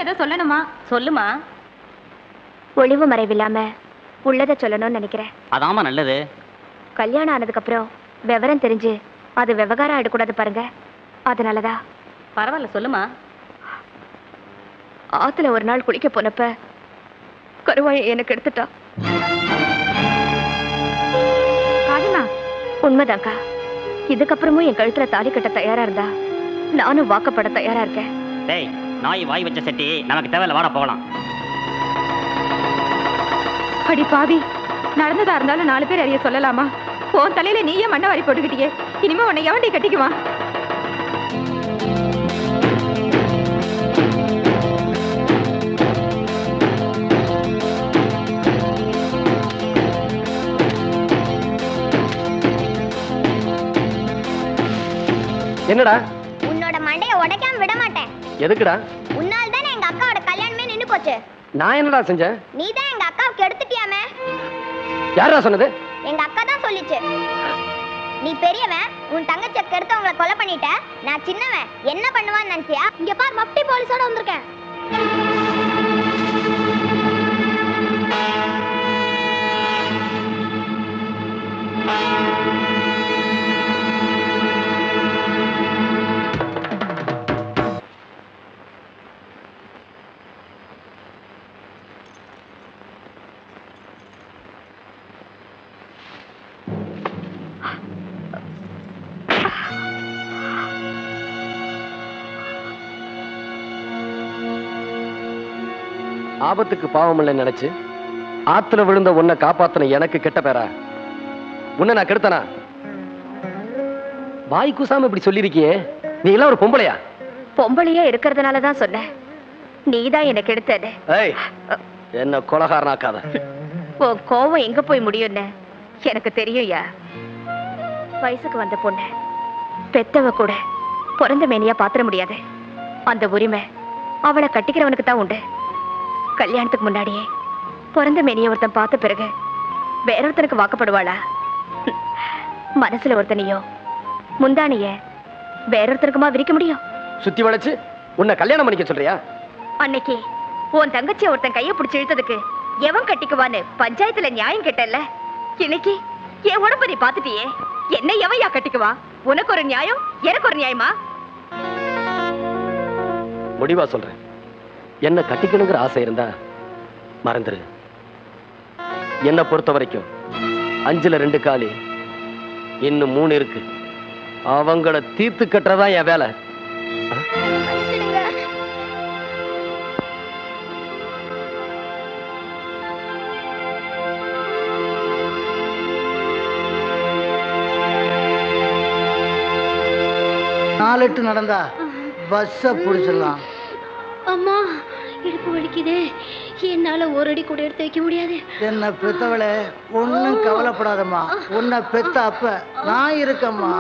ஏதோ சொல்லணுமா? சொல்லுமா. ஒளிவு மறைவில்லாம உள்ளதை சொல்லணும்னு நினைக்கிறேன். அதாமா நல்லது. கல்யாணம் ஆனதுக்கு அப்புறம் விவரம் தெரிஞ்சு அது விவகாரம் ஆயிடக்கூடாது பாருங்க. அதனாலதான். பரவாயில்ல சொல்லுமா. ஆத்துல ஒரு நாள் குளிக்க போனப்ப கருவாயை எனக்கு எடுத்துட்டா. உண்மைதான்க்கா. இதுக்கப்புறமும் என் கழுத்துல தாலி கட்ட தயாரா இருந்தா நானும் வாக்கப்பட தயாரா இருக்கேன். டேய், நாய் வாய் வச்ச செட்டி நமக்கு தேவையில்ல, வாடா போகலாம். அடி பாவி, நடந்ததா இருந்தாலும் 4 பேர் அறிய சொல்லலாமா? உன் தலையில நீயே மண்ணை வாரி போட்டுக்கிட்டியே, இனிமே உன்னை எவண்டி கட்டிக்குவான்? என்னடா? உன்னோட மண்டைய உடைக்காம விட மாட்டேன். எதுக்குடா? உன்னால தானே எங்க அக்காவோட கல்யாணமே நின்னு போச்சு. நான் என்னடா செஞ்சேன்? நீ தான் எங்க அக்காவுக்கு எடுத்துட்டியாமே. யாரா சொன்னது? எங்க அக்கா தான் சொல்லிச்சு. நீ பெரியவன், உன் தங்கச்சியை கெடுத்து அவங்களை கொலை பண்ணிட்ட. நான் சின்னவன், என்ன பண்ணுவான்னு நினைச்சியா? இங்க பார், மப்டி போலீஸோட வந்திருக்கேன். ஆபத்துக்கு பாவம் இல்லை நினைச்சு ஆத்துல விழுந்த உன்னை காப்பாத்தன எனக்கு கெட்ட பேரா? உன்னை நான் கெடுத்தனா? வாய் கூசாம இப்படி சொல்லிருக்கியே, நீ எல்லாம் ஒரு பொம்பளையா? பொம்பளையா இருக்கிறதுனாலதான் சொன்னேன். நீதான் எனக்கு எடுத்தது. என்ன கொலகாரனாக்காத. உன் கோவம் எங்க போய் முடியும்னு எனக்கு தெரியும்யா. வயசுக்கு வந்த பொண்ணு பெத்தவ கூட பிறந்த மேனியா பாத்திர முடியாது. அந்த உரிமை அவளை கட்டிக்கிறவனுக்கு தான் உண்டு. கல்யாணத்துக்கு முன்னாடியே பிறந்த மேனிய ஒருத்தன் பார்த்த பிறகு வேற ஒருத்தனுக்கு வாக்கப்படுவாளா? மனசுல ஒருத்தனையோ முந்தானிய வேற ஒருத்தனுக்குமா விரிக்க முடியும்? சுத்தி வளைச்சு உன்னை கல்யாணம் பண்ணிக்க சொல்றியா? அன்னைக்கு உன் தங்கச்சிய ஒருத்தன் கைய பிடிச்சு இழுத்ததுக்கு எவன் கட்டிக்குவான்னு பஞ்சாயத்துல நியாயம் கேட்டல்ல. இன்னைக்கு என் உடம்பு நீ பாத்துட்டியே, என்ன எவையா கட்டிக்குவா? உனக்கு ஒரு நியாயம், எனக்கு ஒரு நியாயமா? முடிவா சொல்றேன். என்ன கட்டிக்கணுங்கிற ஆசை இருந்தா மறந்துரு. என்ன பொறுத்த வரைக்கும் 5ல 2 காலி, இன்னும் 3 இருக்கு. அவங்கள தீர்த்து கட்டுறதான் என் வேலை. நாலெட்டு நடந்தா பஸ்ஸை பிடிச்சிடலாம். அம்மா, இடுப்பு வலிக்குதே, என்னால ஒரு அடி கூட எடுத்து வைக்க முடியாது. என்ன பெத்தவளே, ஒன்னும் கவலைப்படாதம்மா. உன்னை பெத்த அப்ப நான் இருக்கம்மா.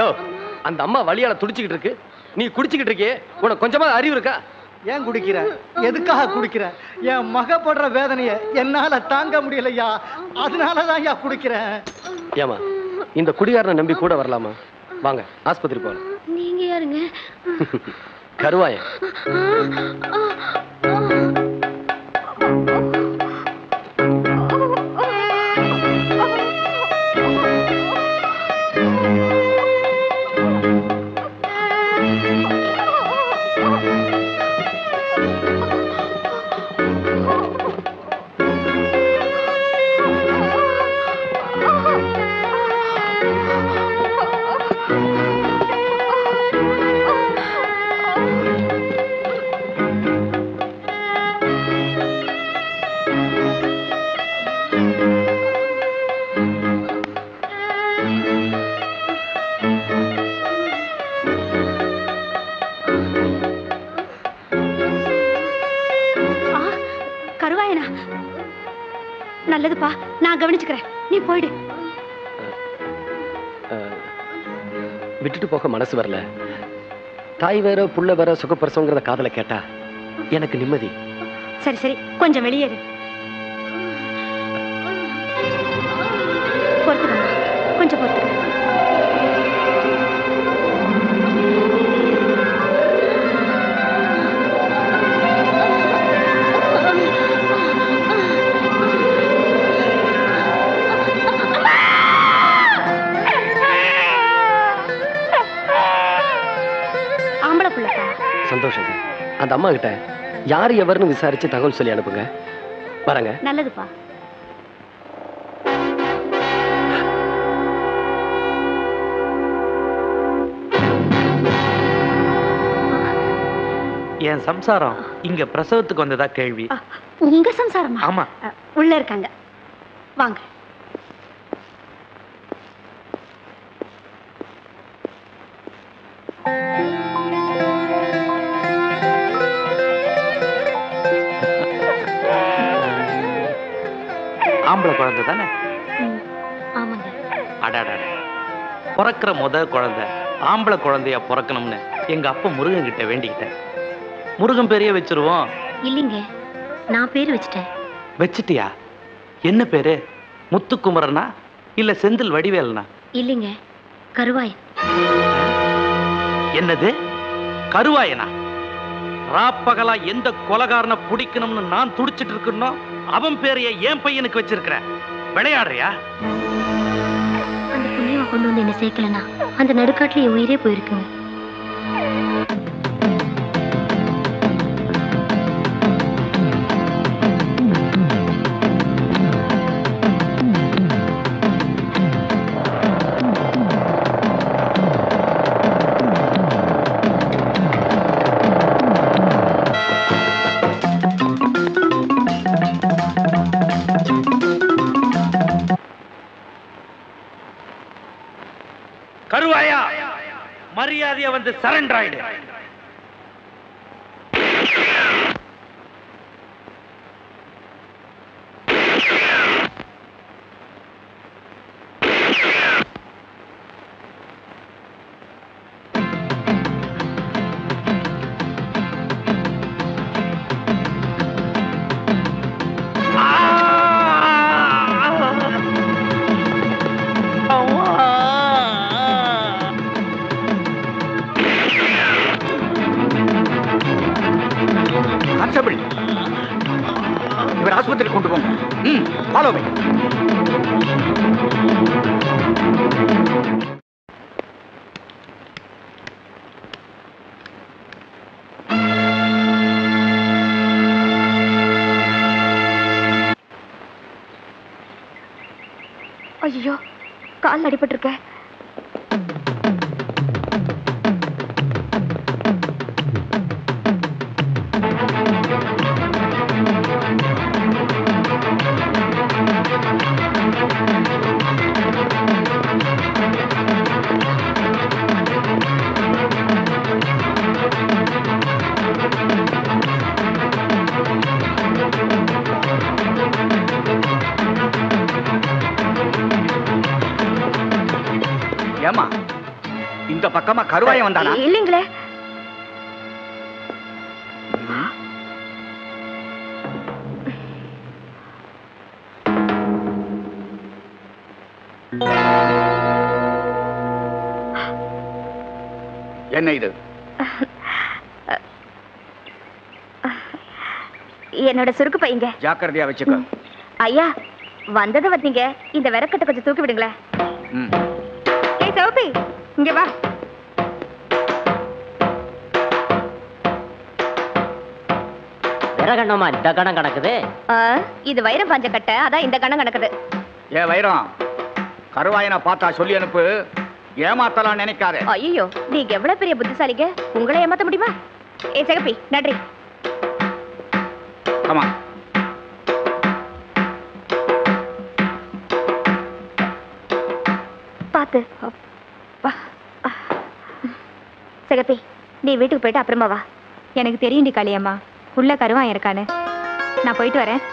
யோ, அந்த அம்மா வலியால துடிச்சுக்கிட்டு இருக்கு, நீ குடிச்சுக்கிட்டு இருக்கே, உனக்கு கொஞ்சமா அறிவு இருக்கா? ஏன் குடிக்கிற? எதுக்காக குடிக்கிற? என் மக படுற வேதனைய என்னால தாங்க முடியலையா, அதனாலதான் யா குடிக்கிறேன். ஏமா, இந்த குடிகாரனை நம்பி கூட வரலாமா? வாங்க ஆஸ்பத்திரி போகலாம். நீங்க யாருங்க? கருவாயன். நல்லதுப்பா, நான் கவனிச்சுக்கிறேன், நீ போயிடு. விட்டுட்டு போக மனசு வரல. தாய் வேற புள்ள வேற சுகப்பிரசவங்கிறத காதல கேட்டா எனக்கு நிம்மதி. சரி சரி, கொஞ்சம் வெளியேறு. பொறுத்துக்கம்மா, கொஞ்சம் பொறுத்துக்க. ஆம்பளை பிள்ளைப்பா. சந்தோஷங்க. அந்த அம்மா கிட்ட யார் எவர்னு விசாரிச்சு தகவல் சொல்லி அனுப்புங்க. வரங்க. நல்லதுப்பா. என் சம்சாரம் இங்க பிரசவத்துக்கு வந்ததா கேள்வி. உங்க சம்சாரமா? ஆமா. உள்ள இருக்காங்க, வாங்க. ஆம்பளை குழந்தை தானே? ஆமாங்க. அடாடா, பிறக்கிற குழந்தை ஆம்பளை குழந்தையா பிறக்கணும்னு எங்க அப்பா முருகன் கிட்ட வேண்டிக்கிட்டேன். முருகன் பேரையே வச்சிருவோம். இல்லைங்க, நான் பேர் வச்சிட்டேன். வச்சிட்டியா? என்ன பேரு? முத்துக்குமரனா இல்ல செந்தில் வடிவேலனா? இல்லைங்க, கருவாயன். என்னது, கருவாயனா? ராப்பகலா எந்த கொலகாரனை பிடிக்கணும்னு நான் துடிச்சிட்டு இருக்கணும், அவன் பேரைய என் பையனுக்கு வச்சிருக்கிற. விளையாடுறியா? அந்த புண்ணியமா கொண்டு வந்து என்ன சேர்க்கலனா அந்த நடுக்காட்டுல என் உயிரே போயிருக்குங்க. கருவாயா, மரியாதையா வந்து சரண்டர் ஆயிடு. இவர் ஆஸ்பத்திரி கொண்டு போங்க. Follow me. ஐயோ, கால் அடிபட்டிருக்க. ஏமா, இந்த பக்கமா கருவாயம் வந்தானா? இல்லீங்களே. என்ன இது? என்னோட சுருக்கு பையங்க. ஜாக்கிரதையா வச்சுக்க. ஐயா, வந்தது வந்தீங்க, இந்த விறக்கட்டை கொஞ்சம் தூக்கி விடுங்களேன். ஏய் சௌபி, இங்க வா. விறகண்ணமா இந்த கணம் கணக்குது. இது வைரம் பாஞ்ச கட்டை, அதான் இந்த கணம் கணக்குது. ஏ வைரம், கருவாயனை பார்த்தா சொல்லி அனுப்பு. ஏமாத்தலாம் நினைக்காத. ஐயோ, நீங்க எவ்வளவு பெரிய புத்திசாலிங்க, உங்களை ஏமாத்த முடியுமா? ஏ சகப்பி, நன்றி. ஆமா, பாத்து. சகப்பி, நீ வீட்டுக்கு போயிட்டு அப்புறமா வா. எனக்கு தெரியும்டி காளியம்மா, உள்ள கருவான் இருக்கானு. நான் போயிட்டு வரேன்.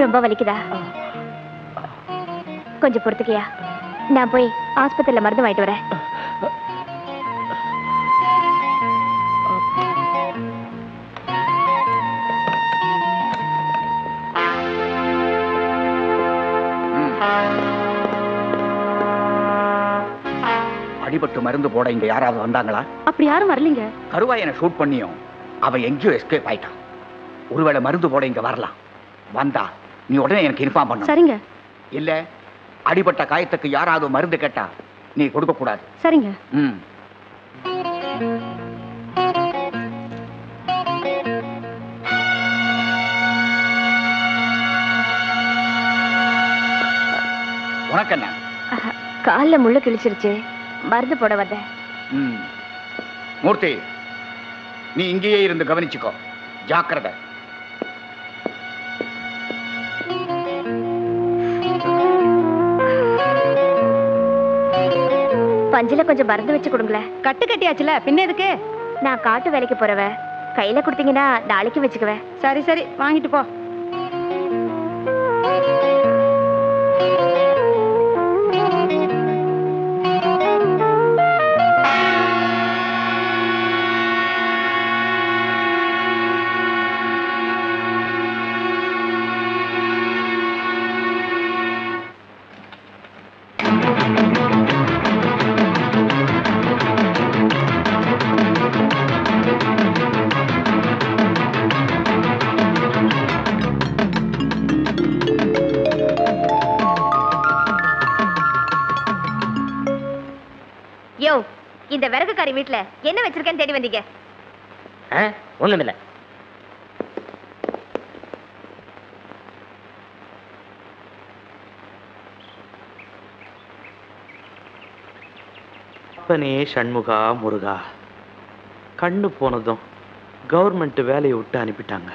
ரொம்ப வலிக்குதா? கொஞ்சம் பொறுத்துக்கியா, நான் போய் ஆஸ்பத்திரியில மருந்து வாங்கிட்டு வரேன். அடிபட்டு மருந்து போட இங்க யாராவது வந்தாங்களா? அப்படி யாரும் வரலீங்க. கருவாயனை ஷூட் பண்ணியும் அவன் எங்கேயோ எஸ்கேப் ஆயிட்டான். ஒருவேளை மருந்து போட இங்க வரலாம். வந்தா நீ உடனே எனக்கு இன்ஃபார்ம் பண்ணு. சரிங்க. இல்ல அடிபட்ட காயத்துக்கு யாராவது மருந்து கேட்டா நீ கொடுக்க கூடாது. சரிங்க. உனக்கு என்ன? காலில் முள்ளு கிழிச்சிருச்சு, மருந்து போட வந்தேன். மூர்த்தி, நீ இங்கேயே இருந்து கவனிச்சுக்கோ. ஜாக்கிரதை. பஞ்சில கொஞ்சம் மருந்து வச்சு கொடுங்களேன். கட்டு கட்டியாச்சுல, பின்ன எதுக்கு? நான் காட்டு வேலைக்கு போறவன், கையில கொடுத்தீங்கன்னா நாளைக்கு வச்சுக்குவேன். சரி சரி, வாங்கிட்டு போ. யோ, இந்த விறகுக்காரி வீட்டுல என்ன வச்சிருக்கேன்னு தேடி வந்தீங்க? ஒண்ணுமில்ல. அப்பனே சண்முகா முருகா, கண்ணு போனதும் கவர்மெண்ட் வேலையை விட்டு அனுப்பிட்டாங்க.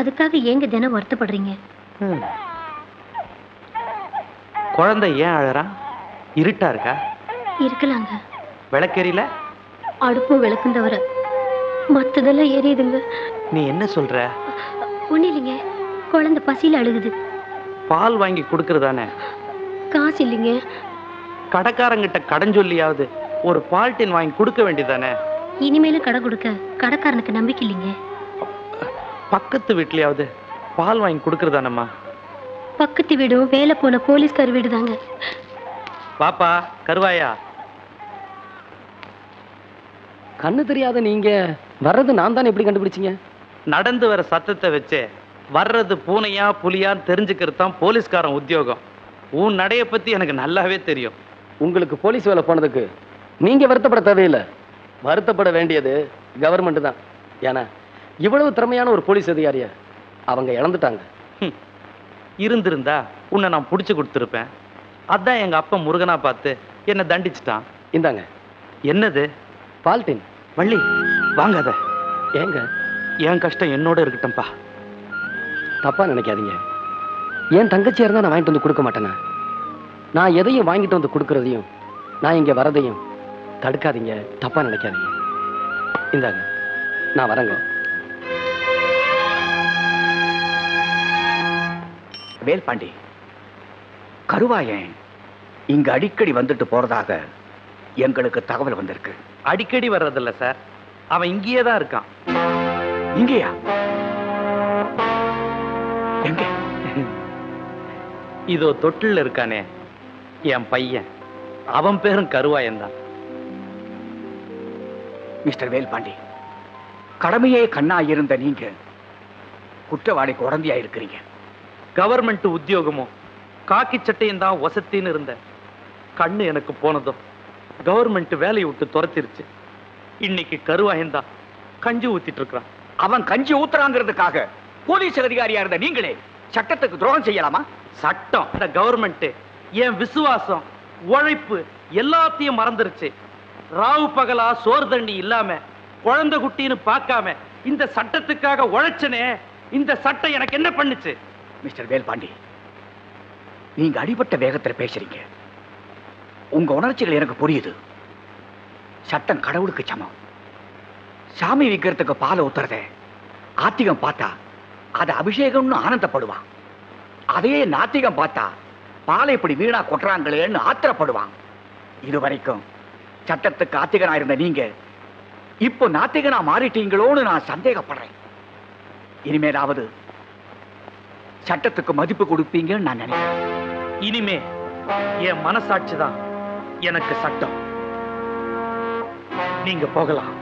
அதுக்காக ஏங்க தினம் வருத்தப்படுறீங்க? குழந்தை ஏன் அழறா? இருட்டா இருக்கா? இருக்கலாங்க. விளக்கெரியல? அடுப்பும் விளக்கும் தவிர மத்ததெல்லாம் எரியுதுங்க. நீ என்ன சொல்ற? ஒண்ணு இல்லைங்க, குழந்தை பசியில அழுகுது. பால் வாங்கி கொடுக்கறதானே? காசு இல்லைங்க. கடைக்காரங்கிட்ட கடன் சொல்லியாவது ஒரு பால் டின் வாங்கி கொடுக்க வேண்டியதானே? இனிமேலும் கடை கொடுக்க கடைக்காரனுக்கு நம்பிக்கை இல்லைங்க. பக்கத்து வீட்லயாவது பால் வாங்கி கொடுக்கறதானம்மா? பக்கத்து வீடும் வேலை போன போலீஸ்கார் வீடு தாங்க. பாப்பா கருவாயா. கண்ணு தெரியாத நீங்க வர்றது நான் தானே எப்படி கண்டுபிடிச்சீங்க? நடந்து வர சத்தத்தை வச்சு வர்றது பூனையா புலியான்னு தெரிஞ்சுக்கிறது தான் போலீஸ்காரன் உத்தியோகம். உன் நடைய பத்தி எனக்கு நல்லாவே தெரியும். உங்களுக்கு போலீஸ் வேலை போனதுக்கு நீங்க வருத்தப்பட தேவையில்லை. வருத்தப்பட வேண்டியது கவர்மெண்ட் தான். ஏன்னா இவ்வளவு திறமையான ஒரு போலீஸ் அதிகாரிய அவங்க இழந்துட்டாங்க. இருந்திருந்தா உன்னை நான் பிடிச்சு கொடுத்துருப்பேன். அதான் எங்க அப்பா முருகனா பார்த்து என்னை தண்டிச்சிட்டான். இந்தாங்க. என்னது? பால்டின். வள்ளி வாங்காத. ஏங்க? என் கஷ்டம் என்னோட இருக்கட்டும்பா. தப்பா நினைக்காதீங்க. என் தங்கச்சியா இருந்தா நான் வாங்கிட்டு வந்து கொடுக்க மாட்டேனா? நான் எதையும் வாங்கிட்டு வந்து கொடுக்கறதையும் நான் இங்க வரதையும் தடுக்காதீங்க. தப்பா நினைக்காதீங்க. இந்தாங்க, நான் வரேங்க. வேல்பாண்டி, கருவாயன் இங்க அடிக்கடி வந்துட்டு போறதாக எங்களுக்கு தகவல் வந்திருக்கு. அடிக்கடி வர்றதில்ல சார், அவன் இங்கேயே தான் இருக்கான். இங்கேயா? எங்க? இதோ தொட்டில் இருக்கானே என் பையன், அவன் பேரும் கருவாயன் தான். மிஸ்டர் வேல்பாண்டி, கடமையே கண்ணா இருந்த நீங்க குற்றவாளிக்கு உடந்தையா இருக்கிறீங்க. கவர்மெண்ட் உத்தியோகமும் காக்கி சட்டையும் தான் வசத்தின்னு இருந்த கண்ணு எனக்கு போனதும் கவர்மெண்ட் வேலையை விட்டு துரத்திருச்சு. இன்னைக்கு கருவாயன் தான் கஞ்சி ஊத்திட்டு இருக்கிறான். அவன் கஞ்சி ஊத்துறாங்கிறதுக்காக போலீஸ் அதிகாரியா இருந்த நீங்களே சட்டத்துக்கு துரோகம் செய்யலாமா? சட்டம், இந்த கவர்மெண்ட் என் விசுவாசம், உழைப்பு எல்லாத்தையும் மறந்துருச்சு. ராவு பகலா சோறு தண்ணி இல்லாம குழந்தை குட்டின்னு பார்க்காம இந்த சட்டத்துக்காக உழைச்சனே, இந்த சட்டம் எனக்கு என்ன பண்ணுச்சு? மிஸ்டர் வேல்பாண்டி, நீங்க அடிபட்ட வேகத்துல பேசுறீங்க. உங்க உணர்ச்சிகள் எனக்கு புரியுது. சட்டம் கடவுளுக்கு சமம். சாமி விக்கிறதுக்கு பாலை ஊத்துறத ஆத்திகம் பார்த்தா அது அபிஷேகம்னு ஆனந்தப்படுவான். அதையே நாத்திகம் பார்த்தா பாலை இப்படி வீணா கொட்டுறாங்களேன்னு ஆத்திரப்படுவான். இதுவரைக்கும் சட்டத்துக்கு ஆத்திகனா இருந்த நீங்க இப்போ நாத்திகனா மாறிட்டீங்களோன்னு நான் சந்தேகப்படுறேன். இனிமேலாவது சட்டத்துக்கு மதிப்பு கொடுப்பீங்கன்னு நான் நினைக்கிறேன். இனிமே என் மனசாட்சி தான் எனக்கு சட்டம். நீங்க போகலாம்.